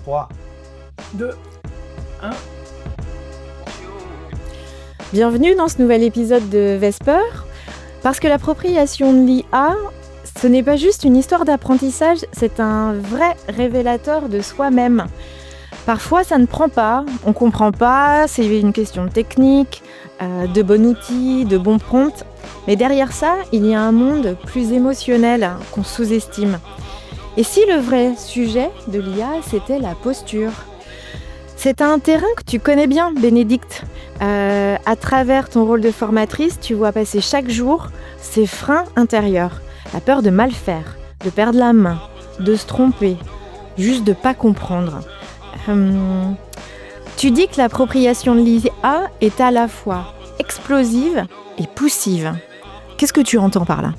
3, 2, 1. Bienvenue dans ce nouvel épisode de Vesper. Parce que l'appropriation de l'IA, ce n'est pas juste une histoire d'apprentissage, c'est un vrai révélateur de soi-même. Parfois, ça ne prend pas, on ne comprend pas, c'est une question de technique, de bons outils, de bons prompts. Mais derrière ça, il y a un monde plus émotionnel qu'on sous-estime. Et si le vrai sujet de l'IA, c'était la posture ? C'est un terrain que tu connais bien, Bénédicte. À travers ton rôle de formatrice, tu vois passer chaque jour ces freins intérieurs. La peur de mal faire, de perdre la main, de se tromper, juste de ne pas comprendre. Tu dis que l'appropriation de l'IA est à la fois explosive et poussive. Qu'est-ce que tu entends par là ?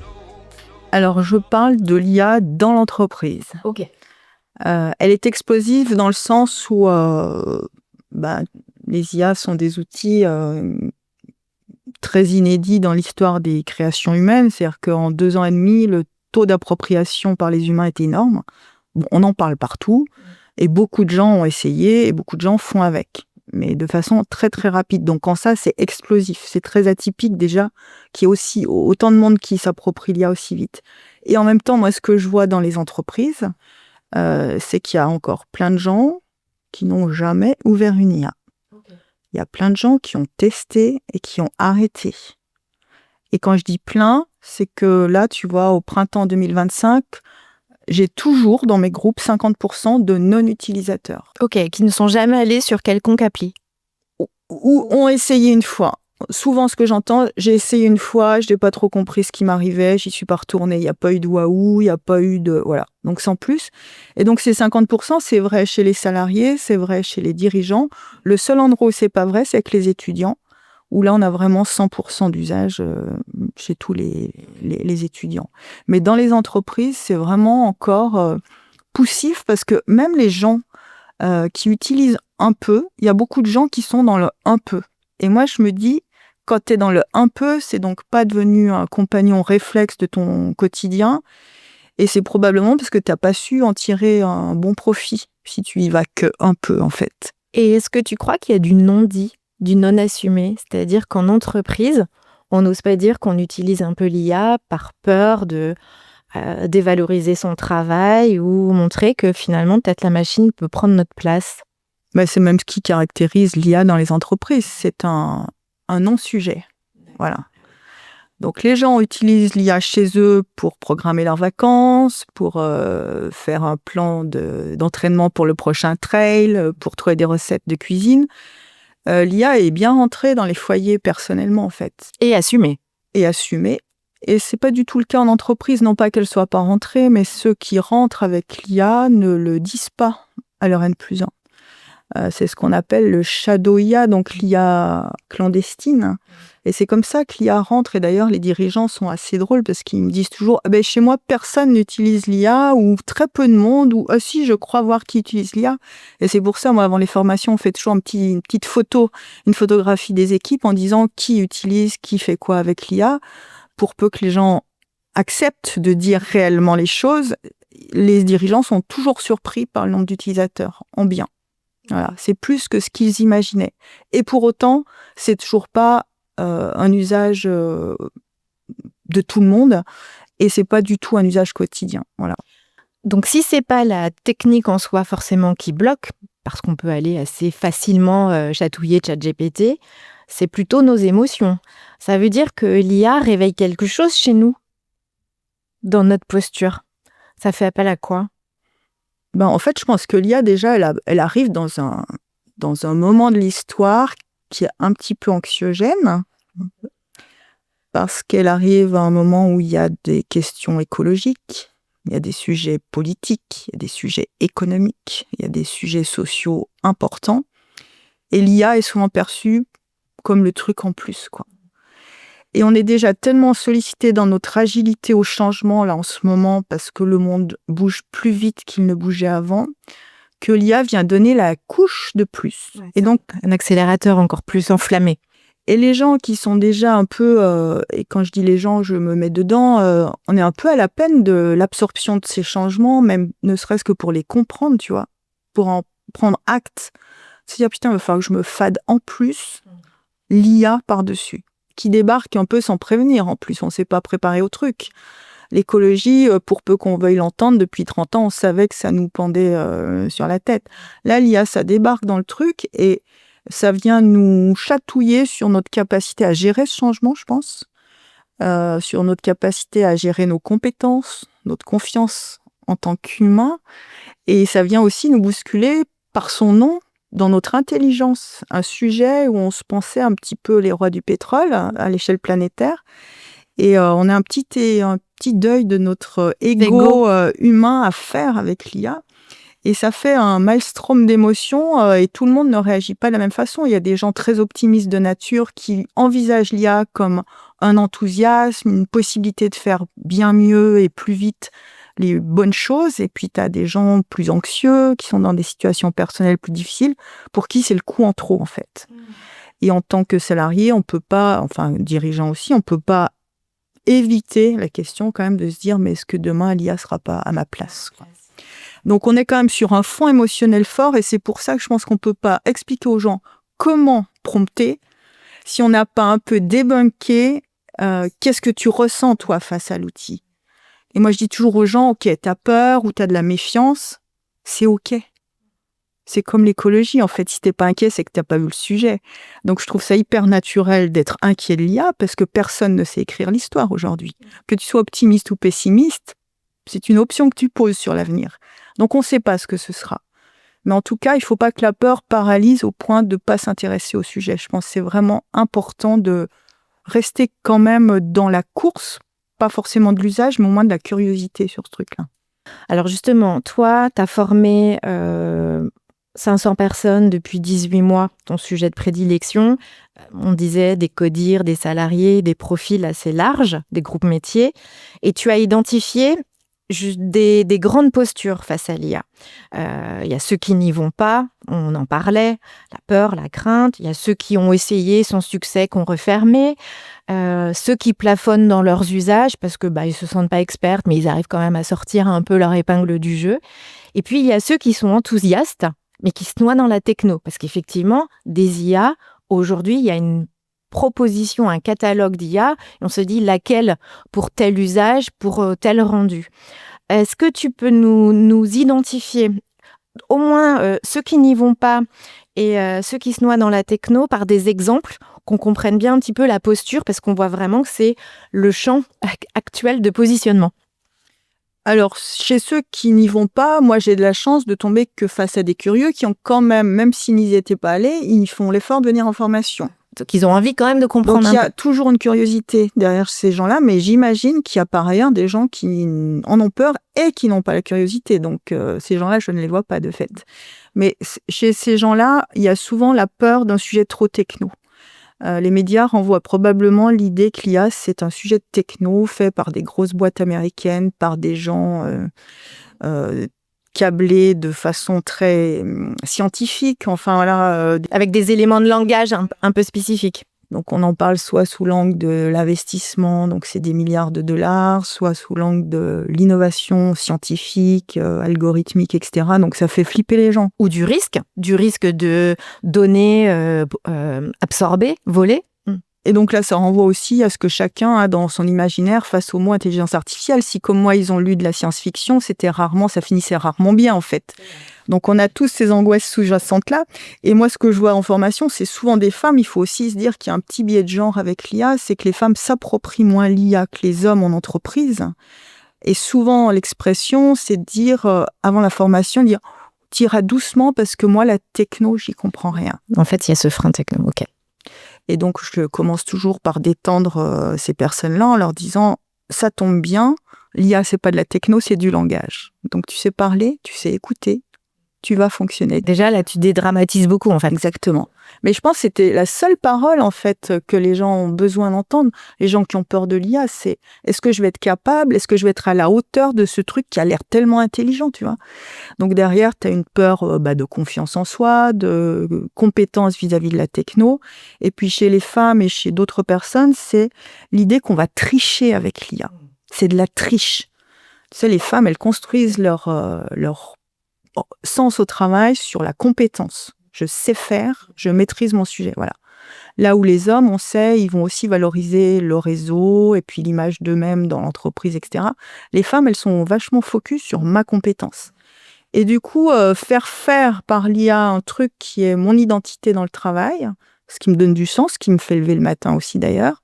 Alors, je parle de l'IA dans l'entreprise. Ok. Elle est explosive dans le sens où les IA sont des outils très inédits dans l'histoire des créations humaines. C'est-à-dire qu'en 2 ans et demi, le taux d'appropriation par les humains est énorme. Bon, on en parle partout et beaucoup de gens ont essayé et beaucoup de gens font avec, mais de façon très très rapide. Donc quand ça, c'est explosif, c'est très atypique déjà qu'il y ait aussi autant de monde qui s'approprie l'IA aussi vite. Et en même temps, moi, ce que je vois dans les entreprises, c'est qu'il y a encore plein de gens qui n'ont jamais ouvert une IA. Okay. Il y a plein de gens qui ont testé et qui ont arrêté. Et quand je dis plein, c'est que là, tu vois, au printemps 2025, j'ai toujours dans mes groupes 50% de non-utilisateurs. Ok, qui ne sont jamais allés sur quelconque appli. Ou ont essayé une fois. Souvent, ce que j'entends, j'ai essayé une fois, je n'ai pas trop compris ce qui m'arrivait, j'y suis pas retournée, il n'y a pas eu de waouh, il n'y a pas eu de... Voilà, donc sans plus. Et donc ces 50%, c'est vrai chez les salariés, c'est vrai chez les dirigeants. Le seul endroit où c'est pas vrai, c'est avec les étudiants, où là, on a vraiment 100% d'usage chez tous les étudiants. Mais dans les entreprises, c'est vraiment encore poussif, parce que même les gens qui utilisent un peu, il y a beaucoup de gens qui sont dans le un peu. Et moi, je me dis, quand tu es dans le un peu, c'est donc pas devenu un compagnon réflexe de ton quotidien. Et c'est probablement parce que tu n'as pas su en tirer un bon profit, si tu y vas que un peu, en fait. Et est-ce que tu crois qu'il y a du non-dit, du non-assumé ? C'est-à-dire qu'en entreprise, on n'ose pas dire qu'on utilise un peu l'IA par peur de dévaloriser son travail ou montrer que finalement, peut-être la machine peut prendre notre place. C'est même ce qui caractérise l'IA dans les entreprises. C'est un non-sujet. Voilà. Donc, les gens utilisent l'IA chez eux pour programmer leurs vacances, pour faire un plan d'entraînement pour le prochain trail, pour trouver des recettes de cuisine. L'IA est bien rentrée dans les foyers personnellement, en fait. Et assumée. Et c'est pas du tout le cas en entreprise. Non pas qu'elle soit pas rentrée, mais ceux qui rentrent avec l'IA ne le disent pas à leur N+1. C'est ce qu'on appelle le shadow IA, donc l'IA clandestine. Et c'est comme ça que l'IA rentre. Et d'ailleurs, les dirigeants sont assez drôles parce qu'ils me disent toujours « chez moi, personne n'utilise l'IA » ou « très peu de monde » ou « ah si, je crois voir qui utilise l'IA ». Et c'est pour ça, moi, avant les formations, on fait toujours une petite photo, une photographie des équipes en disant qui utilise, qui fait quoi avec l'IA. Pour peu que les gens acceptent de dire réellement les choses, les dirigeants sont toujours surpris par le nombre d'utilisateurs, en bien. Voilà, c'est plus que ce qu'ils imaginaient. Et pour autant, c'est toujours pas un usage de tout le monde, et c'est pas du tout un usage quotidien. Voilà. Donc si c'est pas la technique en soi forcément qui bloque, parce qu'on peut aller assez facilement chatouiller ChatGPT, c'est plutôt nos émotions. Ça veut dire que l'IA réveille quelque chose chez nous, dans notre posture. Ça fait appel à quoi ? En fait, je pense que l'IA, déjà, elle arrive dans un moment de l'histoire qui est un petit peu anxiogène, parce qu'elle arrive à un moment où il y a des questions écologiques, il y a des sujets politiques, il y a des sujets économiques, il y a des sujets sociaux importants, et l'IA est souvent perçue comme le truc en plus, quoi. Et on est déjà tellement sollicité dans notre agilité au changement, là, en ce moment, parce que le monde bouge plus vite qu'il ne bougeait avant, que l'IA vient donner la couche de plus. Ouais, et donc, un accélérateur encore plus enflammé. Et les gens qui sont déjà un peu, et quand je dis les gens, je me mets dedans, on est un peu à la peine de l'absorption de ces changements, même ne serait-ce que pour les comprendre, tu vois, pour en prendre acte, se dire putain, il va falloir que je me fade en plus l'IA par-dessus, qui débarque un peu sans prévenir. En plus, on ne s'est pas préparé au truc. L'écologie, pour peu qu'on veuille l'entendre, depuis 30 ans, on savait que ça nous pendait sur la tête. Là, l'IA, ça débarque dans le truc et ça vient nous chatouiller sur notre capacité à gérer ce changement, je pense, sur notre capacité à gérer nos compétences, notre confiance en tant qu'humain. Et ça vient aussi nous bousculer par son nom dans notre intelligence. Un sujet où on se pensait un petit peu les rois du pétrole à l'échelle planétaire. Et on a un petit deuil de notre ego humain à faire avec l'IA. Et ça fait un maelstrom d'émotions et tout le monde ne réagit pas de la même façon. Il y a des gens très optimistes de nature qui envisagent l'IA comme un enthousiasme, une possibilité de faire bien mieux et plus vite les bonnes choses. Et puis, tu as des gens plus anxieux qui sont dans des situations personnelles plus difficiles pour qui c'est le coup en trop, en fait. Et en tant que salarié, on peut pas, enfin, dirigeant aussi, on peut pas éviter la question quand même de se dire mais est-ce que demain l'IA sera pas à ma place, quoi. Donc on est quand même sur un fond émotionnel fort et c'est pour ça que je pense qu'on peut pas expliquer aux gens comment prompter si on n'a pas un peu débunké qu'est-ce que tu ressens toi face à l'outil. Et moi je dis toujours aux gens ok, t'as peur ou t'as de la méfiance, c'est ok. C'est comme l'écologie, en fait. Si t'es pas inquiet, c'est que t'as pas vu le sujet. Donc, je trouve ça hyper naturel d'être inquiet de l'IA parce que personne ne sait écrire l'histoire aujourd'hui. Que tu sois optimiste ou pessimiste, c'est une option que tu poses sur l'avenir. Donc, on sait pas ce que ce sera. Mais en tout cas, il faut pas que la peur paralyse au point de pas s'intéresser au sujet. Je pense que c'est vraiment important de rester quand même dans la course, pas forcément de l'usage, mais au moins de la curiosité sur ce truc-là. Alors justement, toi, t'as formé 500 personnes depuis 18 mois, ton sujet de prédilection. On disait des codir, des salariés, des profils assez larges, des groupes métiers. Et tu as identifié des grandes postures face à l'IA. Il y a ceux qui n'y vont pas, on en parlait, la peur, la crainte. Il y a ceux qui ont essayé sans succès, qui ont refermé. Ceux qui plafonnent dans leurs usages parce que ils se sentent pas experts, mais ils arrivent quand même à sortir un peu leur épingle du jeu. Et puis, il y a ceux qui sont enthousiastes, mais qui se noient dans la techno. Parce qu'effectivement, des IA, aujourd'hui, il y a une proposition, un catalogue d'IA, et on se dit laquelle pour tel usage, pour tel rendu. Est-ce que tu peux nous identifier au moins ceux qui n'y vont pas et ceux qui se noient dans la techno par des exemples, qu'on comprenne bien un petit peu la posture, parce qu'on voit vraiment que c'est le champ actuel de positionnement. Alors, chez ceux qui n'y vont pas, moi, j'ai de la chance de tomber que face à des curieux qui ont quand même s'ils n'y étaient pas allés, ils font l'effort de venir en formation. Donc, ils ont envie quand même de comprendre. Donc, il y a toujours une curiosité derrière ces gens-là, mais j'imagine qu'il y a par ailleurs des gens qui en ont peur et qui n'ont pas la curiosité. Donc, ces gens-là, je ne les vois pas de fait. Mais chez ces gens-là, il y a souvent la peur d'un sujet trop techno. Les médias renvoient probablement l'idée que l'IA, c'est un sujet de techno fait par des grosses boîtes américaines, par des gens câblés de façon très scientifique, enfin voilà. Avec des éléments de langage un peu spécifiques. Donc on en parle soit sous l'angle de l'investissement, donc c'est des milliards de dollars, soit sous l'angle de l'innovation scientifique, algorithmique, etc. Donc ça fait flipper les gens. Ou du risque de données absorbées, volées. Et donc là, ça renvoie aussi à ce que chacun a dans son imaginaire face au mot intelligence artificielle. Si comme moi, ils ont lu de la science-fiction, ça finissait rarement bien en fait. Donc on a tous ces angoisses sous-jacentes-là. Et moi, ce que je vois en formation, c'est souvent des femmes. Il faut aussi se dire qu'il y a un petit biais de genre avec l'IA, c'est que les femmes s'approprient moins l'IA que les hommes en entreprise. Et souvent, l'expression, c'est de dire, avant la formation, dire « t'iras doucement parce que moi, la techno, j'y comprends rien ». En fait, il y a ce frein techno, ok. Et donc, je commence toujours par détendre ces personnes-là en leur disant « ça tombe bien, l'IA, c'est pas de la techno, c'est du langage. Donc, tu sais parler, tu sais écouter, tu vas fonctionner. » Déjà, là, tu dédramatises beaucoup, en fait. Exactement. Mais je pense que c'était la seule parole, en fait, que les gens ont besoin d'entendre. Les gens qui ont peur de l'IA, c'est est-ce que je vais être capable, est-ce que je vais être à la hauteur de ce truc qui a l'air tellement intelligent, tu vois. Donc derrière, tu as une peur de confiance en soi, de compétence vis-à-vis de la techno. Et puis chez les femmes et chez d'autres personnes, c'est l'idée qu'on va tricher avec l'IA. C'est de la triche. Tu sais, les femmes, elles construisent leur sens au travail sur la compétence. Je sais faire, je maîtrise mon sujet, voilà. Là où les hommes, on sait, ils vont aussi valoriser le réseau et puis l'image d'eux-mêmes dans l'entreprise, etc. Les femmes, elles sont vachement focus sur ma compétence. Et du coup, faire par l'IA un truc qui est mon identité dans le travail, ce qui me donne du sens, ce qui me fait lever le matin aussi d'ailleurs,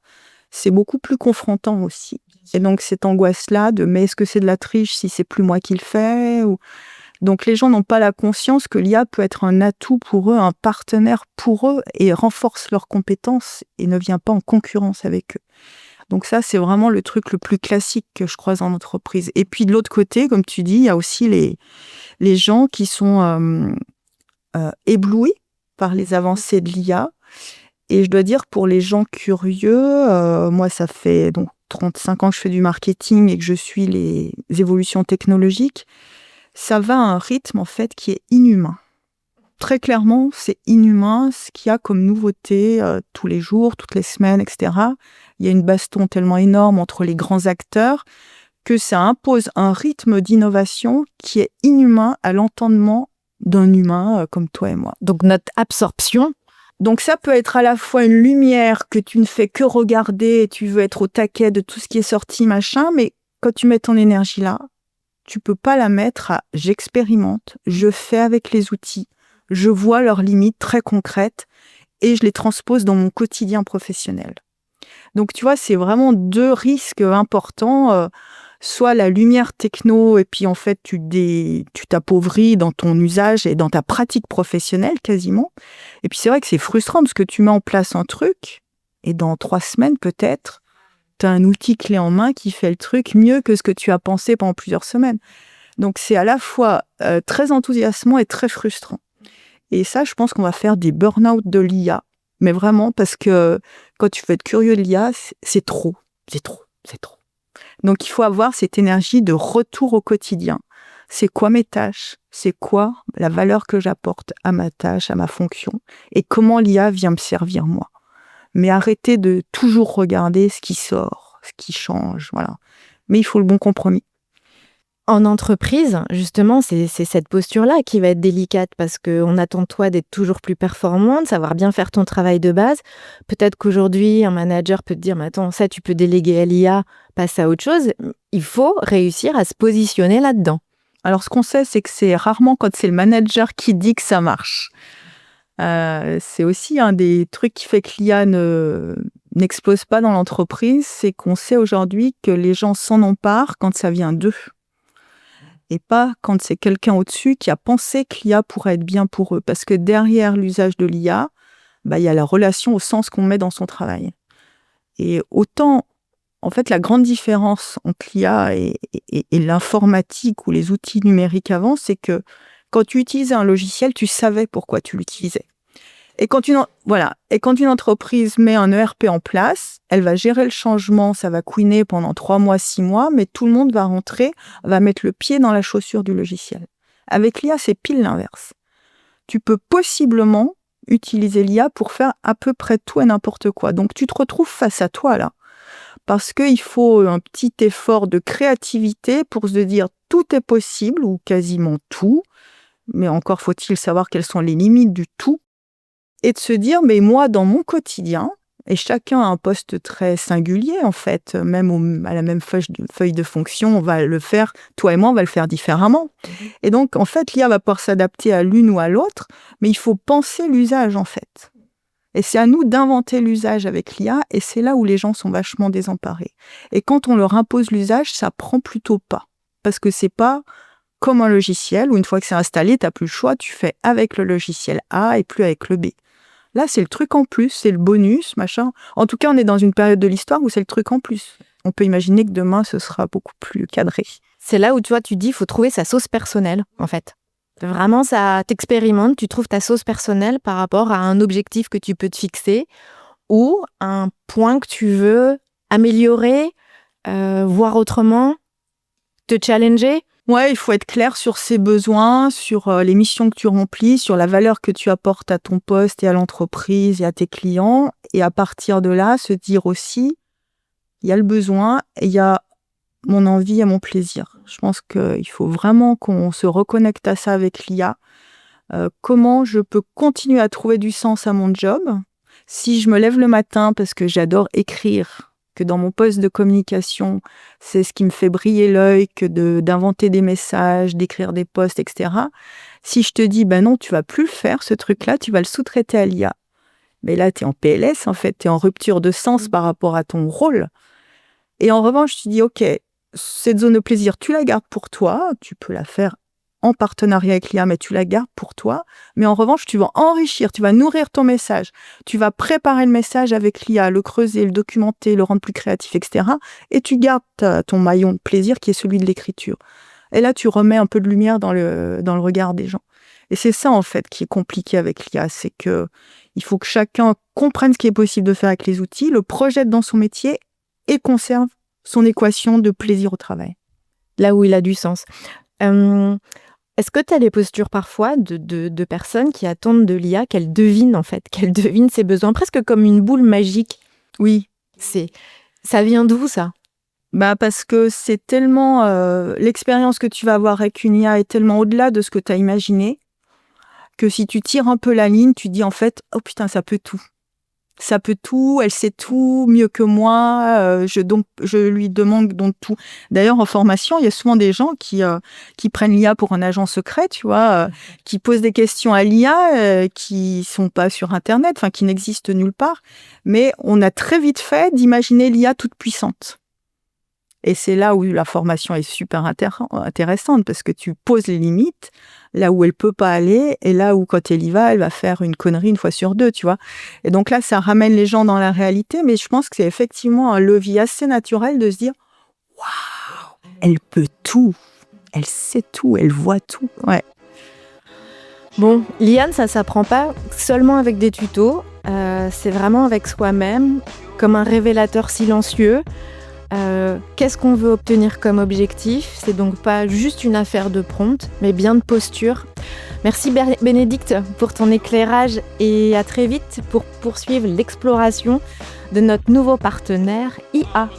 c'est beaucoup plus confrontant aussi. Et donc cette angoisse-là de mais est-ce que c'est de la triche si c'est plus moi qui le fais ou... Donc les gens n'ont pas la conscience que l'IA peut être un atout pour eux, un partenaire pour eux et renforce leurs compétences et ne vient pas en concurrence avec eux. Donc ça, c'est vraiment le truc le plus classique que je croise en entreprise. Et puis de l'autre côté, comme tu dis, il y a aussi les gens qui sont éblouis par les avancées de l'IA. Et je dois dire, pour les gens curieux, moi, ça fait donc 35 ans que je fais du marketing et que je suis les évolutions technologiques, ça va à un rythme, en fait, qui est inhumain. Très clairement, c'est inhumain ce qu'il y a comme nouveauté tous les jours, toutes les semaines, etc. Il y a une baston tellement énorme entre les grands acteurs que ça impose un rythme d'innovation qui est inhumain à l'entendement d'un humain comme toi et moi. Donc notre absorption. Donc ça peut être à la fois une lumière que tu ne fais que regarder et tu veux être au taquet de tout ce qui est sorti, machin, mais quand tu mets ton énergie là, tu peux pas la mettre à j'expérimente, je fais avec les outils, je vois leurs limites très concrètes et je les transpose dans mon quotidien professionnel. Donc tu vois, c'est vraiment deux risques importants. Soit la lumière techno et puis en fait tu t'appauvris dans ton usage et dans ta pratique professionnelle quasiment. Et puis c'est vrai que c'est frustrant parce que tu mets en place un truc et dans 3 semaines peut-être, tu as un outil clé en main qui fait le truc mieux que ce que tu as pensé pendant plusieurs semaines. Donc c'est à la fois très enthousiasmant et très frustrant. Et ça, je pense qu'on va faire des burn-out de l'IA. Mais vraiment, parce que quand tu veux être curieux de l'IA, c'est trop. Donc il faut avoir cette énergie de retour au quotidien. C'est quoi mes tâches ? C'est quoi la valeur que j'apporte à ma tâche, à ma fonction ? Et comment l'IA vient me servir moi ? Mais arrêtez de toujours regarder ce qui sort, ce qui change, voilà. Mais il faut le bon compromis. En entreprise, justement, c'est cette posture-là qui va être délicate parce qu'on attend de toi d'être toujours plus performante, savoir bien faire ton travail de base. Peut-être qu'aujourd'hui, un manager peut te dire « Mais attends, ça, tu peux déléguer à l'IA, passe à autre chose ». Il faut réussir à se positionner là-dedans. Alors, ce qu'on sait, c'est que c'est rarement quand c'est le manager qui dit que ça marche. C'est aussi un des trucs qui fait que l'IA n'explose pas dans l'entreprise, c'est qu'on sait aujourd'hui que les gens s'en emparent quand ça vient d'eux. Et pas quand c'est quelqu'un au-dessus qui a pensé que l'IA pourrait être bien pour eux. Parce que derrière l'usage de l'IA, il y a la relation au sens qu'on met dans son travail. Et autant, en fait, la grande différence entre l'IA et l'informatique ou les outils numériques avant, c'est que quand tu utilisais un logiciel, tu savais pourquoi tu l'utilisais. Et quand une entreprise met un ERP en place, elle va gérer le changement, ça va couiner pendant 3 mois, 6 mois, mais tout le monde va rentrer, va mettre le pied dans la chaussure du logiciel. Avec l'IA, c'est pile l'inverse. Tu peux possiblement utiliser l'IA pour faire à peu près tout et n'importe quoi. Donc tu te retrouves face à toi là. Parce qu'il faut un petit effort de créativité pour se dire tout est possible, ou quasiment tout, mais encore faut-il savoir quelles sont les limites du tout, et de se dire, mais moi, dans mon quotidien, et chacun a un poste très singulier, en fait, même à la même feuille de fonction, on va le faire, toi et moi, on va le faire différemment. Et donc, en fait, l'IA va pouvoir s'adapter à l'une ou à l'autre, mais il faut penser l'usage, en fait. Et c'est à nous d'inventer l'usage avec l'IA, et c'est là où les gens sont vachement désemparés. Et quand on leur impose l'usage, ça prend plutôt pas. Parce que c'est pas comme un logiciel, où une fois que c'est installé, tu n'as plus le choix, tu fais avec le logiciel A et plus avec le B. Là, c'est le truc en plus, c'est le bonus, machin. En tout cas, on est dans une période de l'histoire où c'est le truc en plus. On peut imaginer que demain, ce sera beaucoup plus cadré. C'est là où tu dis, il faut trouver sa sauce personnelle, en fait. Vraiment, ça t'expérimente, tu trouves ta sauce personnelle par rapport à un objectif que tu peux te fixer ou un point que tu veux améliorer, voir autrement, te challenger. Ouais, il faut être clair sur ses besoins, sur les missions que tu remplis, sur la valeur que tu apportes à ton poste et à l'entreprise et à tes clients. Et à partir de là, se dire aussi, il y a le besoin et il y a mon envie et mon plaisir. Je pense qu'il faut vraiment qu'on se reconnecte à ça avec l'IA. Comment je peux continuer à trouver du sens à mon job si je me lève le matin parce que j'adore écrire, que dans mon poste de communication, c'est ce qui me fait briller l'œil, que d'inventer des messages, d'écrire des posts, etc. Si je te dis, ben non, tu vas plus le faire, ce truc-là, tu vas le sous-traiter à l'IA. Mais là, tu es en PLS, en fait, tu es en rupture de sens par rapport à ton rôle. Et en revanche, tu dis, OK, cette zone de plaisir, tu la gardes pour toi, tu peux la faire en partenariat avec l'IA, mais tu la gardes pour toi. Mais en revanche, tu vas enrichir, tu vas nourrir ton message, tu vas préparer le message avec l'IA, le creuser, le documenter, le rendre plus créatif, etc. Et tu gardes ton maillon de plaisir qui est celui de l'écriture. Et là, tu remets un peu de lumière dans le regard des gens. Et c'est ça, en fait, qui est compliqué avec l'IA, c'est que il faut que chacun comprenne ce qui est possible de faire avec les outils, le projette dans son métier et conserve son équation de plaisir au travail. Là où il a du sens. Est-ce que tu as les postures parfois de personnes qui attendent de l'IA qu'elle devine, en fait, qu'elle devine ses besoins, presque comme une boule magique? Oui. Ça vient d'où, ça? Parce que c'est tellement... l'expérience que tu vas avoir avec une IA est tellement au-delà de ce que tu as imaginé que si tu tires un peu la ligne, tu dis en fait, oh putain, ça peut tout. Ça peut tout, elle sait tout mieux que moi, je lui demande donc tout. D'ailleurs, en formation, il y a souvent des gens qui prennent l'IA pour un agent secret, tu vois, qui posent des questions à l'IA qui sont pas sur Internet, enfin qui n'existent nulle part. Mais on a très vite fait d'imaginer l'IA toute puissante. Et c'est là où la formation est super intéressante parce que tu poses les limites, là où elle peut pas aller, et là où quand elle y va, elle va faire une connerie une fois sur deux, tu vois. Et donc là, ça ramène les gens dans la réalité, mais je pense que c'est effectivement un levier assez naturel de se dire « Waouh, elle peut tout, elle sait tout, elle voit tout. » Ouais. Bon, l'IA, ça s'apprend pas seulement avec des tutos, c'est vraiment avec soi-même, comme un révélateur silencieux. Qu'est-ce qu'on veut obtenir comme objectif? C'est donc pas juste une affaire de prompt, mais bien de posture. Merci Bénédicte pour ton éclairage et à très vite pour poursuivre l'exploration de notre nouveau partenaire IA.